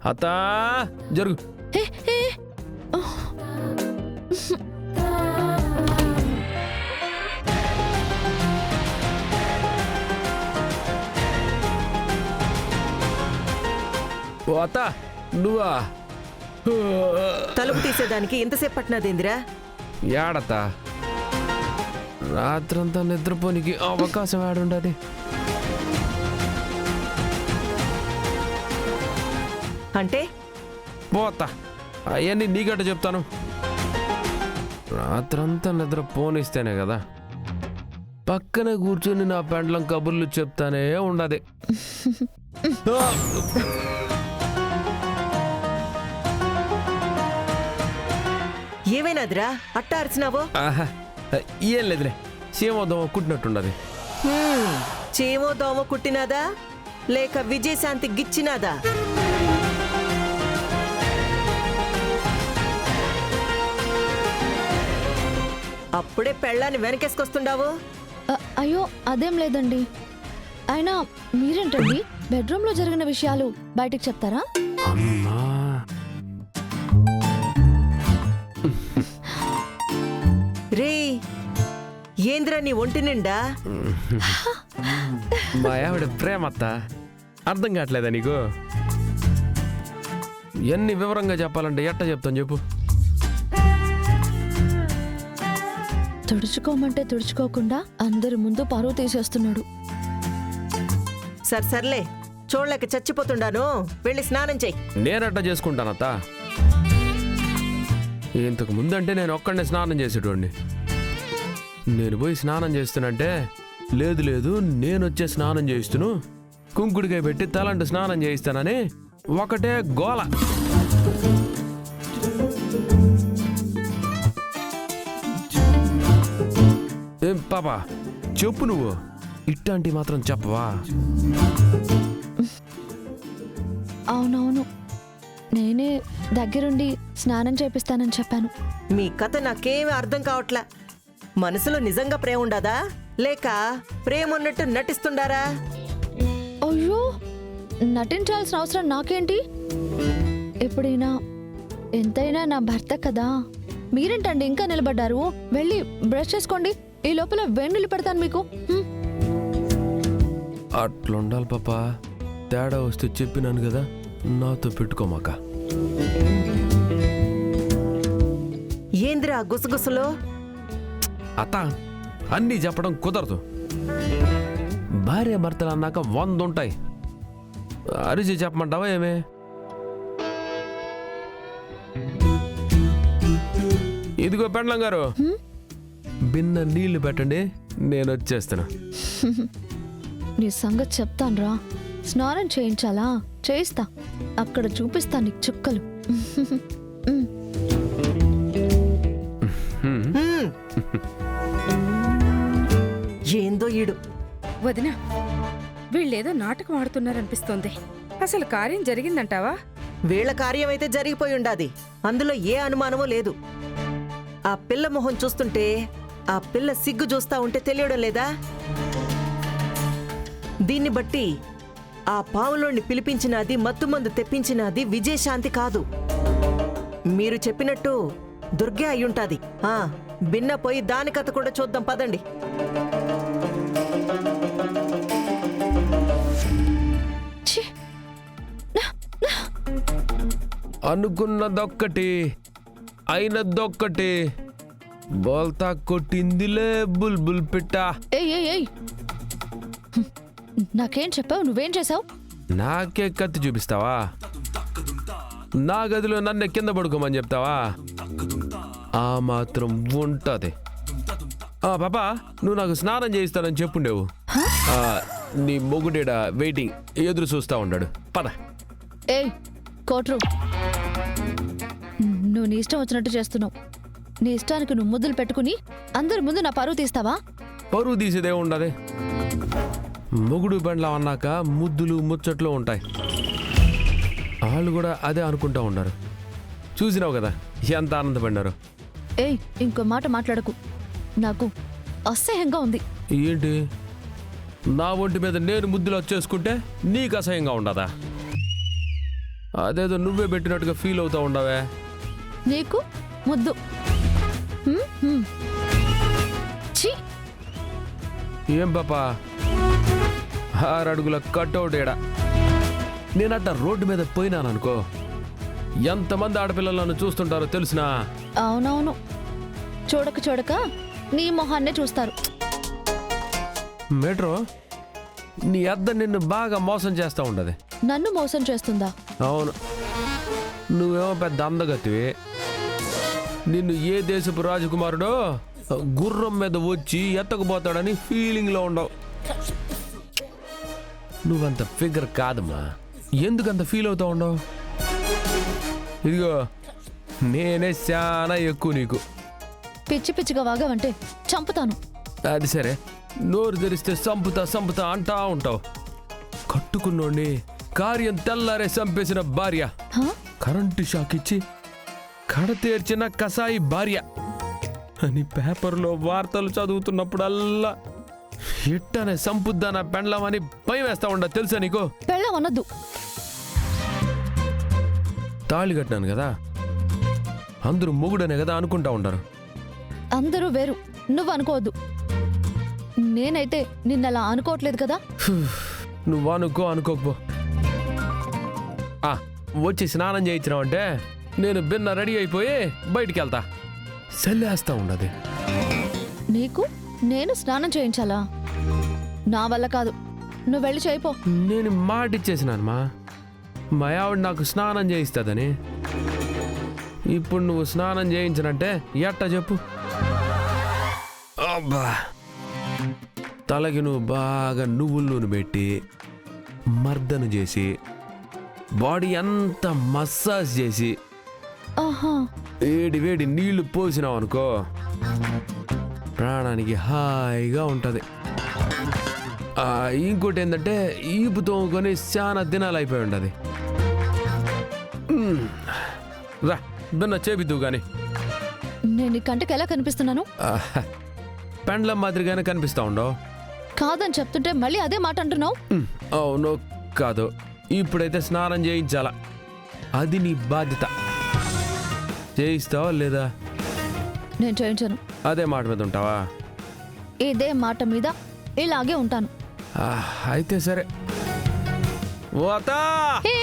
అత్తా జరుగు. ఓ అత్త నువ్వా? తలుపు తీసేదానికి ఇంతసేపు పట్టినదేందిరా? ఏడత్తా రాత్రంతా నిద్రపోనికి అవకాశం ఏడుండది. అంటే పోతా అవన్నీ నీకట చెప్తాను. రాత్రంతా నిద్ర పోనిస్తేనే కదా పక్కన కూర్చొని నా పెండ్లం కబుర్లు చెప్తానే ఉండదు. ఏమైనాదిరా అట్టా అరిచినావో? ఆహా ఏం లేదులే, సేమోదం కుట్టినట్టుండదు. చేమో దోమ కుట్టినాదా లేక విజయశాంతి గిచ్చినాదా? అప్పుడే పెళ్ళాన్ని వెనకేసుకొస్తుండావు. అయ్యో అదేం లేదండి. అయినా మీరేంటండి బెడ్రూమ్ లో జరిగిన విషయాలు బయటికి చెప్తారా? అమ్మా రే ఏంద్రా నీ ఒంటి నిండా? మా ఆవిడ ప్రేమత్త అర్థం కావట్లేదా నీకు? ఎన్ని వివరంగా చెప్పాలంటే ఎట్ట చెప్తాను చెప్పు. తుడుచుకోమంటే తుడుచుకోకుండా అందరి ముందు పరువు తీసేస్తున్నాడు. సర్లే చూడలేక చచ్చిపోతుండాను, వెళ్ళి స్నానం చెయ్యి. నేనట్ట చేసుకుంటానత్త. ఇంతకు ముందంటే నేను ఒక్కడనే స్నానం చేసేటోడిని. నేను పోయి స్నానం చేస్తున్నంటే లేదు లేదు నేనొచ్చే స్నానం చేయిస్తును, కుంకుడికాయ పెట్టి తలంటు స్నానం చేయిస్తానని ఒకటే గోల. ఏం పాపా చెప్పు, నువ్వు ఇట్లాంటి మాత్రం చెప్పవా? అవునవును, నేనే దగ్గరుండి స్నానం చేపిస్తానని చెప్పాను. మీ కథ నాకేమీ అర్థం కావట్లా. మనసులో నిజంగా ప్రేమ ఉండదా లేక ప్రేమ ఉన్నట్టు నటిస్తుండారా? అయ్యో నటించాల్సిన అవసరం నాకేంటి? ఎప్పుడైనా ఎంతైనా నా భర్త కదా. మీరేంటండి ఇంకా నిలబడ్డారు? వెళ్ళి బ్రష్ చేసుకోండి, ఈ లోపల వేణులు పెడతాను మీకు. అట్లుండాలి పాపా, తేడా వస్తే చెప్పినాను కదా, నాతో పెట్టుకోమాక. ఏంద్రా గుసగుసలో? అత్త అన్నీ చెప్పడం కుదరదు. భార్య భర్తలు అన్నాక 100 ఉంటాయి. అరిచి చెప్పమంటావా ఏమే? ఇదిగో పెండ్లం గారు, బిన్న నీళ్లు పెట్టండి, నేను వచ్చేస్తాను. నీ సంగతి చెప్తాన్రా. స్నానం చేయించాలా? చేయిస్తా, అక్కడ చూపిస్తా నీకు చుక్కలు. ఏందో ఈడు. వదినా, వీళ్ళేదో నాటకం ఆడుతున్నారనిపిస్తోంది. అసలు కార్యం జరిగిందంటావా? వీళ్ల కార్యమైతే జరిగిపోయి ఉండాది, అందులో ఏ అనుమానమూ లేదు. ఆ పిల్ల మొహం చూస్తుంటే ఆ పిల్ల సిగ్గు చూస్తా ఉంటే తెలియడం లేదా? దీన్ని బట్టి ఆ పావులోని పిలిపించినది, మత్తుమందు తెప్పించినది విజయశాంతి కాదు, మీరు చెప్పినట్టు దుర్గే అయ్యుంటాది. బిన్న పోయి దాని కథ కూడా చూద్దాం పదండి. అనుకున్నదొక్కటి అయినదొక్కటి, బోల్తా కొట్టిందిలే బుల్బుల్ పిట్ట. ఏయ్ నాకేం చెప్పావు? నువ్వేం చేసావు? నాకే కత్తి చూపిస్తావా? నా గదిలో నన్ను కింద పడుకోమని చెప్తావా? ఆ మాత్రం ఉంటది. పాపా నువ్వు నాకు స్నానం చేయిస్తానని చెప్పుండేవు. నీ మొగుడేడ వెయిటింగ్, ఎదురు చూస్తా ఉన్నాడు. పద. ఏయ్ కోట్రు, నువ్వు నీ ఇష్టం వచ్చినట్టు చేస్తున్నావు. నీ ఇష్టానికి నువ్వు ముద్దులు పెట్టుకుని అందరి ముందు నా పరువు తీస్తావా? పరువు తీసేదే ఉండదు. మొగుడు బండ్లా అన్నాక ముద్దులు ముచ్చట్లు ఉంటాయి. వాళ్ళు కూడా అదే అనుకుంటా ఉన్నారు. చూసినావు కదా ఎంత ఆనందపడినారు. ఏయ్ ఇంకో మాట మాట్లాడకు, నాకు అసహ్యంగా ఉంది. ఏంటి, నా ఒంటి మీద నేను ముద్దులు వచ్చేసుకుంటే నీకు అసహ్యంగా ఉండదా? అదేదో నువ్వే పెట్టినట్టుగా ఫీల్ అవుతా ఉండవే. నీకు ముద్దు. హ్మ్, హ్మ్. ఛీ, ఏం పాపా 6 అడుగుల కట్అవుట్ ఏడా. నేనట్ట రోడ్డు మీద పోయినాననుకో, ఎంతమంది ఆడపిల్లలు నన్ను చూస్తుంటారో తెలిసినా. అవునవును, చూడక చూడక నీ మొహాన్నే చూస్తారు. మెట్రో నీ అద్ద నిన్ను బాగా మోసం చేస్తా ఉండదు. నన్ను మోసం చేస్తుందా? అవును, నువ్వేమో పెద్ద అందగతివి. నిన్ను ఏ దేశపు రాజకుమారుడో గుర్రం మీద వచ్చి ఎత్తకపోతాడని ఫీలింగ్లో ఉండవు. నువ్వంత ఫిగర్ కాదమ్మా, ఎందుకంత ఫీల్ అవుతా ఉండవు? ఇదిగో నేనే చాలా ఎక్కువ నీకు. పిచ్చి పిచ్చిగా వాగావంటే చంపుతాను. అది సరే, నోరు తెరిస్తే సంపుతా అంటా ఉంటావు. కట్టుకున్నోడిని కార్యం తెల్లారే చంపేసిన భార్య, హా? కరెంటు షాక్ ఇచ్చి కడతేర్చిన కసాయి భార్య అని పేపర్లో వార్తలు చదువుతున్నప్పుడల్లా ఎట్టనే సంపుద్దాన పెండ్లమని భయం వేస్తా ఉండ. తెలుసా నీకు? పెళ్ళం అనొద్దు. తాళి కట్టినాను కదా, అందరూ మొగుడనే కదా అనుకుంటా ఉంటారు. అందరూ వేరు, నువ్వు అనుకోవద్దు. నేనైతే నిన్నలా అనుకోవట్లేదు కదా. నువ్వు అనుకోకపో. వచ్చి స్నానం చేయించినావు అంటే నేను బిన్న రెడీ అయిపోయి బయటికి వెళ్తా. సెల్లేస్తా ఉండదు. నీకు నేను స్నానం చేయించాలా? నా వల్ల కాదు, నువ్వు వెళ్ళి చేయిపో. నేను మాటిచ్చేసినానమ్మా, మా ఆవిడ నాకు స్నానం చేయిస్తుందని. ఇప్పుడు నువ్వు స్నానం చేయించనంటే ఎట్టా చెప్పు? అబ్బా, తలకి నువ్వు బాగా నువ్వుల నూనె పెట్టి మర్దన చేసి బాడీ అంతా మసాజ్ చేసి ఆహా, వేడి నీళ్లు పోసినావు అనుకో, ప్రాణానికి హాయిగా ఉంటుంది. ఇంకోటి ఏంటంటే ఈపు తోముకొని చాలా దినాలు అయిపోయి ఉంటుంది. రా బిన్న చేపిద్దు కానీ. నేను ఈ కంటికి ఎలా కనిపిస్తున్నాను? పెండ్ల మాదిరిగానే కనిపిస్తా ఉండవు. కాదని చెప్తుంటే మళ్ళీ అదే మాట అంటున్నావు. అవును కాదు, ఇప్పుడైతే స్నానం చేయించాలా, అది నీ బాధ్యత. చేయిస్తావా లేదా? నేను చేయించాను. అదే మాట మీద ఉంటావా? ఇదే మాట మీద ఇలాగే ఉంటాను. అయితే సరే. ఓతా ఏ,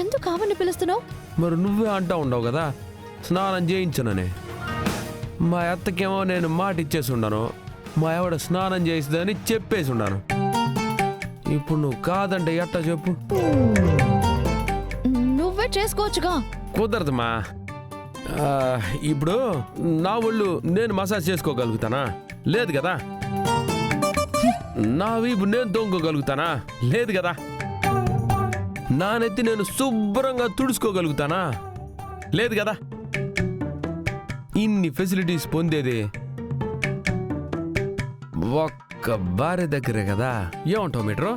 ఎందుకు ఆవిడ్ని పిలుస్తున్నావు? మరి నువ్వే అంటా ఉండవు కదా స్నానం చేయించనని. మా అత్తకేమో నేను మాట ఇచ్చేసి ఉన్నాను, మా ఆవిడ స్నానం చేస్తుందని చెప్పేసి ఉన్నాను. ఇప్పుడు నువ్వు కాదంటే ఎట్టా చెప్పు? నువ్వే చేసుకోవచ్చుగా. కుదరదమ్మా. ఇప్పుడు నా ఒళ్ళు నేను మసాజ్ చేసుకోగలుగుతానా? లేదు కదా. నా వీపు నేను తోముకోగలుగుతానా? లేదు కదా. నా నెత్తి నేను శుభ్రంగా తుడుచుకోగలుగుతానా? లేదు కదా. ఇన్ని ఫెసిలిటీస్ పొందేది ఒక్క భార్య దగ్గరే కదా. ఏమంటావు మీటరు?